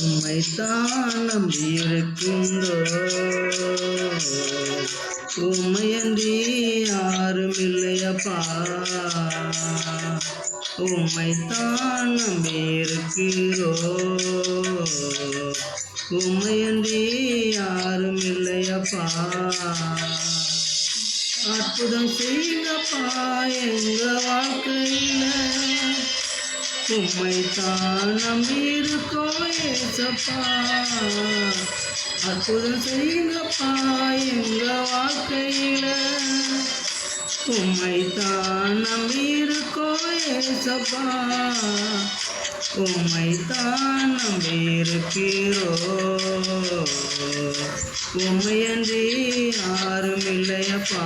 உம்மைத்தான் நம்பியிருக்கின்றோம். உம்மையன்றி யாரும் இல்லையப்பா. உம்மைத்தான் நம்பியிருக்கிறோம். உம்மையன்றி யாரும் இல்லையப்பா. அற்புதம் செய்யுங்கப்பா எங்க வாழ்க்கையில. உம்மைத்தான் நம்பியிருக்கோம் ஏசப்பா. அற்புதம் செய்யுங்கப்பா எங்க வாழ்க்கையில. உம்மைத்தான் நம்பியிருக்கோம் ஏசப்பா. உம்மைத்தான் நம்பியிருக்கிறோம். உம்மையன்றி யாரும் இல்லையப்பா.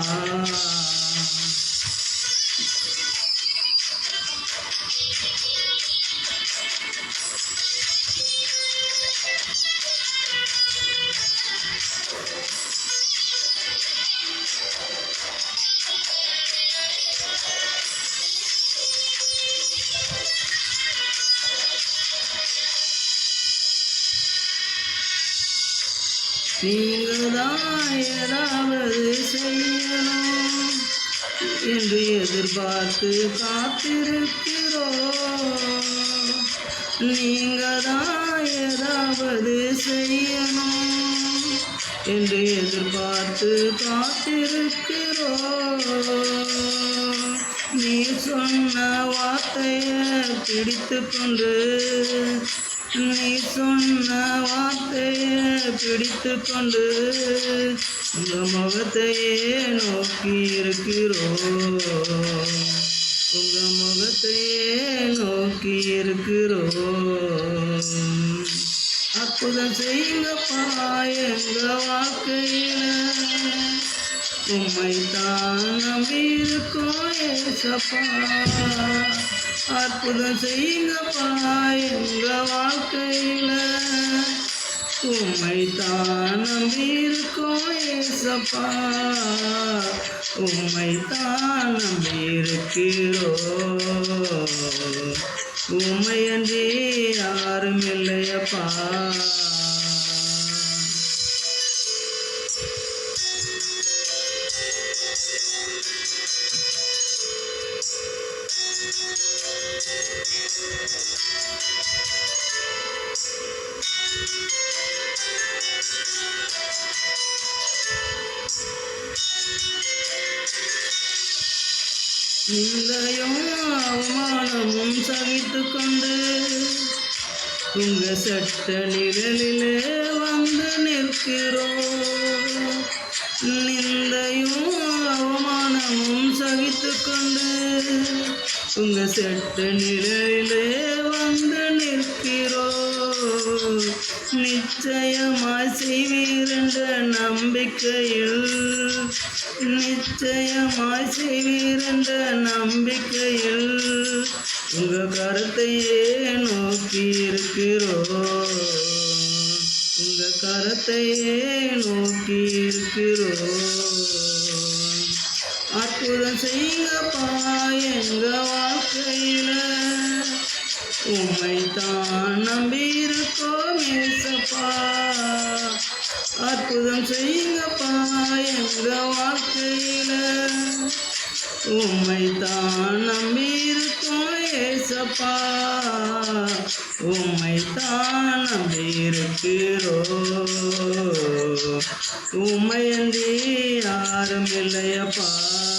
நீங்கள்தான் ஏதாவது செய்யணும் என்று எதிர்பார்த்து காத்திருக்கிறோம். நீங்கள்தான் ஏதாவது செய்யணும் என்று எதிர்பார்த்து காத்திருக்கிறோம். நீ சொன்ன வார்த்தையை பிடித்து கொண்டு, நீ சொன்ன வார்த்தையை பிடித்து கொண்டு உங்க முகத்தையே நோக்கி இருக்கிறோம். உங்க முகத்தையே நோக்கி இருக்கிறோம். அற்புதம் செய்யுங்கப்பா எங்க வாழ்க்கையில. உம்மைத்தான் நம்பியிருக்கோம் ஏசப்பா. அற்புதம் செய்யுங்கப்பா எங்க வாழ்க்கையில. உம்மைத்தான் நம்பியிருக்கோம் ஏசப்பா. உம்மைத்தான் நம்பியிருக்கிறோம். உம்மையன்றி யாரும் இல்லையப்பா. நிந்தையும் அவமானமும் சகித்து கொண்டு உங்க சட்ட நிழலிலே வந்து நிற்கிறோம். நிந்தையும் அவமானமும் சகித்து கொண்டு உங்க சட்ட நிழலிலே வந்து நிற்கிறோம். நிச்சயமாய் செய்வீர் என்ற நம்பிக்கையில், நிச்சயமாய் செய்வீர் என்ற நம்பிக்கையில் உங்க கரத்தையே நோக்கி இருக்கிறோம். உங்க கரத்தையே நோக்கி இருக்கிறோம். அற்புதம் செய்யுங்கப்பா எங்க வாழ்க்கையில. உம்மைத்தான் நம்பியிருக்கோம் ஏசப்பா. அற்புதம் செய்யுங்கப்பா எங்க வாழ்க்கையில. உம்மைத்தான் நம்பியிருக்கோம் ஏசப்பா. உம்மைத்தான் நம்பியிருக்கிறோம். உம்மையன்றி யாரும் இல்லையப்பா.